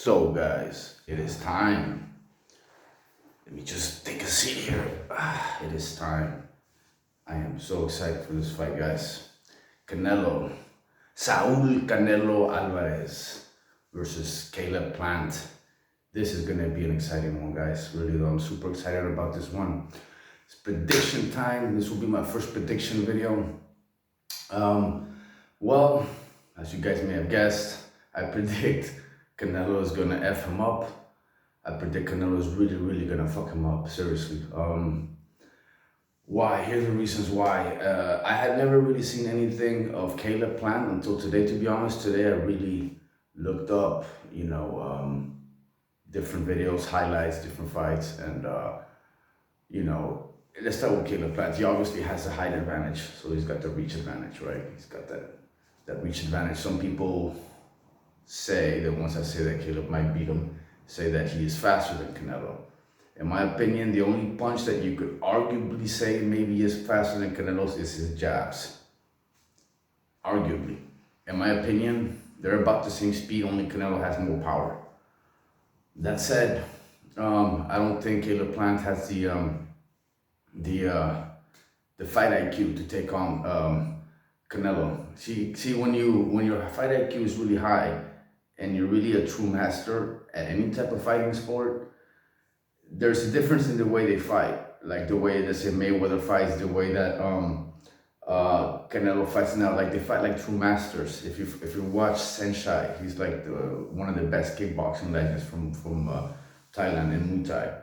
So, guys, it is time. Let me just take a seat here. It is time. I am so excited for this fight, guys. Canelo, Saul Canelo Alvarez versus Caleb Plant. This is gonna be an exciting one, guys. Really, though, I'm super excited about this one. It's prediction time. This will be my first prediction video. Well, as you guys may have guessed, I predict Canelo is gonna F him up. I predict Canelo is really gonna fuck him up, seriously. Why? Here's the reasons why. I had never really seen anything of Caleb Plant until today, to be honest. Today I really looked up, different videos, highlights, different fights, and let's start with Caleb Plant. He obviously has a height advantage, so he's got the reach advantage, right? He's got that reach advantage. Some people say that once I say that Caleb might beat him, say that he is faster than Canelo. In my opinion, the only punch that you could arguably say maybe is faster than Canelo's is his jabs. Arguably. In my opinion, they're about the same speed, only Canelo has more power. That said, I don't think Caleb Plant has the fight IQ to take on Canelo. See, when your fight IQ is really high and you're really a true master at any type of fighting sport, there's a difference in the way they fight. Like the way that say Mayweather fights, the way that Canelo fights now. Like they fight like true masters. If you watch Senshai, he's like one of the best kickboxing legends from Thailand and Muay Thai.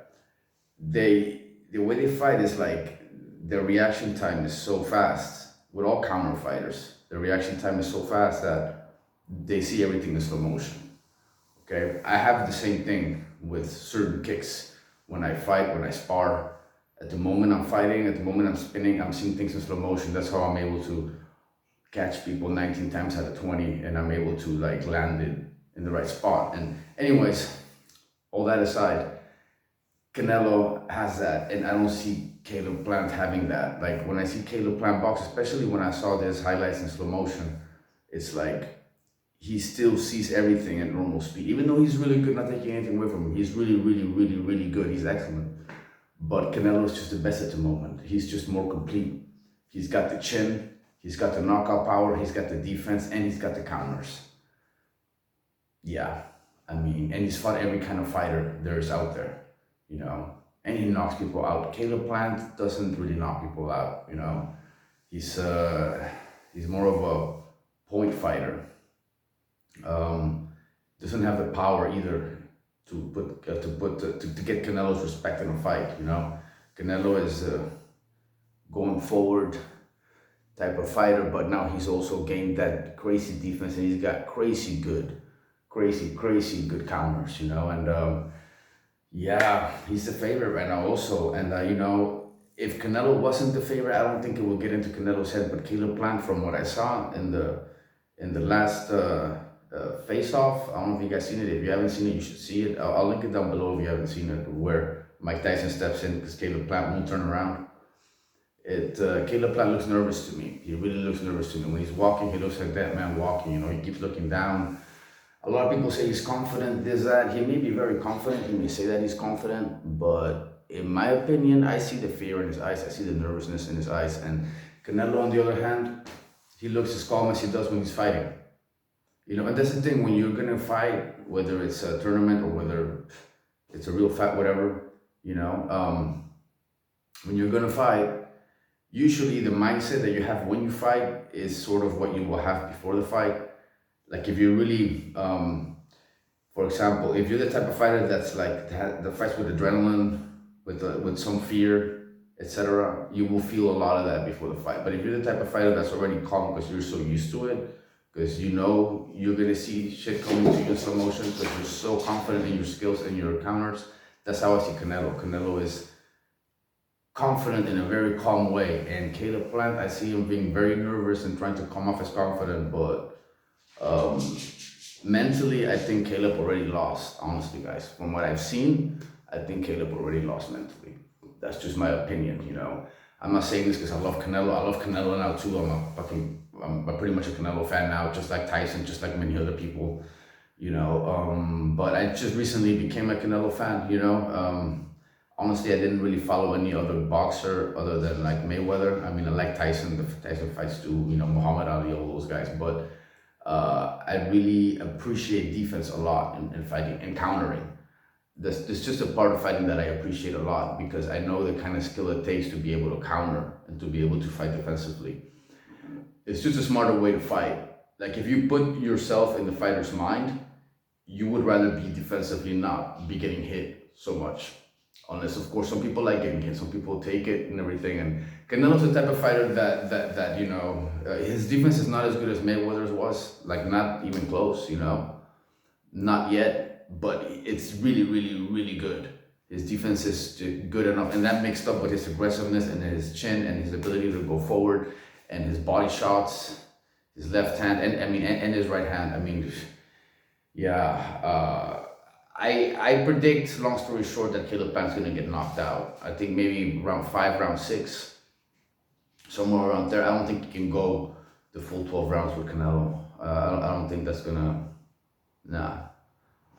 The way they fight is like their reaction time is so fast. With all counter fighters, the reaction time is so fast that they see everything in slow motion. Okay, I have the same thing with certain kicks. When I fight, when I spar, at the moment I'm fighting, at the moment I'm spinning, I'm seeing things in slow motion. That's how I'm able to catch people 19 times out of 20, and I'm able to like land it in the right spot. And anyways, all that aside, Canelo has that, and I don't see Caleb Plant having that. Like when I see Caleb Plant box, especially when I saw his highlights in slow motion, it's like he still sees everything at normal speed. Even though he's really good, not taking anything away from him, he's really good. He's excellent. But Canelo is just the best at the moment. He's just more complete. He's got the chin, he's got the knockout power, he's got the defense, and he's got the counters. Yeah, I mean, and he's fought every kind of fighter there is out there, and he knocks people out. Caleb Plant doesn't really knock people out, He's more of a point fighter. Doesn't have the power either to get Canelo's respect in a fight. Canelo is a going forward type of fighter, but now he's also gained that crazy defense, and he's got crazy good counters. And yeah, he's the favorite right now also. And if Canelo wasn't the favorite, I don't think it would get into Canelo's head. But Caleb Plant, from what I saw in the last face-off, I don't know if you guys seen it. If you haven't seen it, you should see it. I'll link it down below if you haven't seen it, where Mike Tyson steps in because Caleb Plant won't turn around. Caleb Plant looks nervous to me. He really looks nervous to me. When he's walking, he looks like that man walking. He keeps looking down. A lot of people say he's confident, this, that. He may be very confident. He may say that he's confident, but in my opinion, I see the fear in his eyes. I see the nervousness in his eyes. And Canelo, on the other hand, he looks as calm as he does when he's fighting. And that's the thing, when you're gonna fight, whether it's a tournament or whether it's a real fight, whatever, when you're gonna fight, usually the mindset that you have when you fight is sort of what you will have before the fight. Like if you're really, for example, if you're the type of fighter that's like that fights with adrenaline, with some fear, etc., you will feel a lot of that before the fight. But if you're the type of fighter that's already calm because you're so used to it, because you're gonna see shit coming to you in slow motion, because you're so confident in your skills and your counters. That's how I see Canelo. Canelo is confident in a very calm way, and Caleb Plant, I see him being very nervous and trying to come off as confident, but mentally, I think Caleb already lost. Honestly, guys, from what I've seen, I think Caleb already lost mentally. That's just my opinion. I'm not saying this because I love Canelo. I love Canelo now too. I'm pretty much a Canelo fan now, just like Tyson, just like many other people. you know. But I just recently became a Canelo fan, you know. Honestly, I didn't really follow any other boxer other than like Mayweather. I mean, I like Tyson, the Tyson fights too, you know, Muhammad Ali, all those guys. But I really appreciate defense a lot in fighting and countering. This just a part of fighting that I appreciate a lot because I know the kind of skill it takes to be able to counter and to be able to fight defensively. It's just a smarter way to fight. Like if you put yourself in the fighter's mind, you would rather be defensively, not be getting hit so much. Unless, of course, some people like getting hit, some people take it and everything. And Canelo's the type of fighter that you know, his defense is not as good as Mayweather's was, like not even close, you know, not yet, but it's really, really, really good. His defense is good enough, and that mixed up with his aggressiveness and his chin and his ability to go forward and his body shots, his left hand, and I mean, and his right hand. I mean, yeah. I predict, long story short, that Caleb Plant's gonna get knocked out. I think maybe round 5, round 6, somewhere around there. I don't think he can go the full 12 rounds with Canelo. I don't think that's gonna. Nah,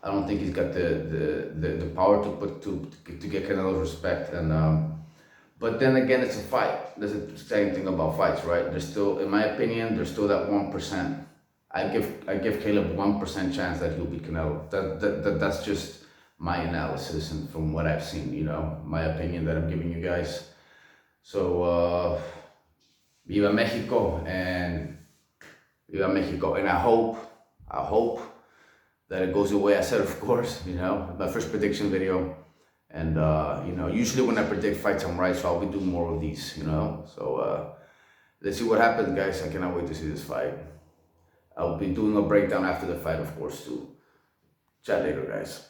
I don't think he's got the power to get Canelo's respect. And but then again, it's a fight. There's a same thing about fights, right? There's still, in my opinion, there's still that 1%. I give Caleb 1% chance that he'll beat Canelo. That's just my analysis and from what I've seen, you know, my opinion that I'm giving you guys. So Viva Mexico and Viva Mexico, and I hope that it goes the way I said, of course. You know, my first prediction video, and you know, usually when I predict fights, I'm right, so I'll be doing more of these. You know, so let's see what happens, guys. I cannot wait to see this fight. I'll be doing a breakdown after the fight, of course, too. Chat later, guys.